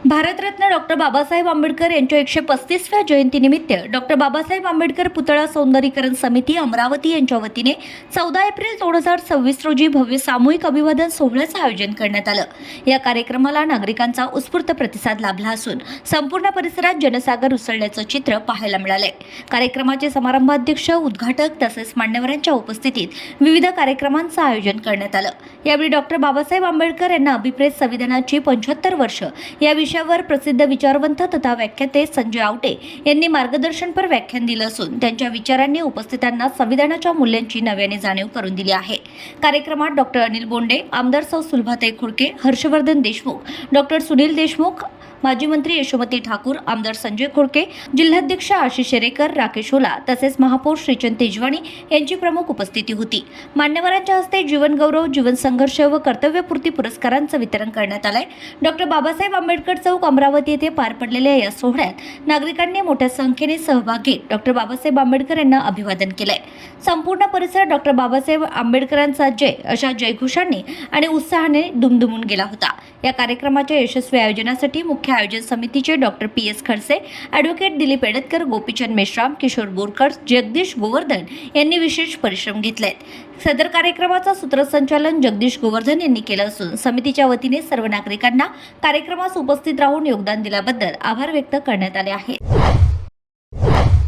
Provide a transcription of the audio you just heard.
Bharat Ratna doctor Babasaheb Ambedkar यांच्या 135व्या जयंतीनिमित्त doctor Babasaheb Ambedkar पुतळा सौंदर्यीकरण समिती अमरावती यांच्या वतीने 14 एप्रिल 2026 रोजी भव्य सामूहिक अभिवादन सोहळ्याचं आयोजन करण्यात आलं। या कार्यक्रमाला नागरिकांचा उत्स्फूर्त प्रतिसाद लाभला असून संपूर्ण परिसरात जनसागर उसळल्याचं चित्र पाहायला मिळालंय। कार्यक्रमाचे समारंभाध्यक्ष, उद्घाटक तसेच मान्यवरांच्या उपस्थितीत विविध कार्यक्रमांचं आयोजन करण्यात आलं। यावेळी डॉक्टर बाबासाहेब आंबेडकर यांना अभिप्रेत संविधानाची 75 वर्ष या विषयावर प्रसिद्ध विचारवंत तथा व्याख्याते संजय आवटे यांनी मार्गदर्शनपर व्याख्यान दिलं असून त्यांच्या विचारांनी उपस्थितांना संविधानाच्या मूल्यांची नव्याने जाणीव करून दिली आहे। कार्यक्रमात डॉक्टर अनिल बोंडे, आमदार सौ सुलभाताई खुडके, हर्षवर्धन देशमुख, डॉक्टर सुनील देशमुख, माजी मंत्री यशोमती ठाकूर, आमदार संजय खुडके, जिल्हाध्यक्ष आशिष शेरेकर, राकेश ओला तसेच महापौर श्रीचंद तेजवानी यांची प्रमुख उपस्थिती होती। मान्यवरांच्या हस्ते जीवन गौरव, जीवन संघर्ष व कर्तव्यपूर्ती पुरस्कारांचं वितरण करण्यात आलंय। डॉक्टर बाबासाहेब आंबेडकर चौक अमरावती येथे पार पडलेल्या या सोहळ्यात नागरिकांनी मोठ्या संख्येने सहभाग घेत डॉक्टर बाबासाहेब आंबेडकर यांना अभिवादन केलंय। संपूर्ण परिसर डॉक्टर बाबासाहेब आंबेडकरांचा जय अशा जयघोषांनी आणि उत्साहाने दुमदुमून गेला होता। या कार्यक्रमाच्या यशस्वी आयोजनासाठी मुख्य आयोजन समितीचे doctor PS Khadse, advocate Dilip Edatkar, Gopichand Meshram, Kishor Borkar, Jagdish Govardhan यांनी विशेष परिश्रम घेतलेत। सदर कार्यक्रमाचं सूत्रसंचालन जगदीश गोवर्धन यांनी केलं असून समितीच्या वतीने सर्व नागरिकांना कार्यक्रमास उपस्थित राहून योगदान दिल्याबद्दल आभार व्यक्त करण्यात आले आहेत।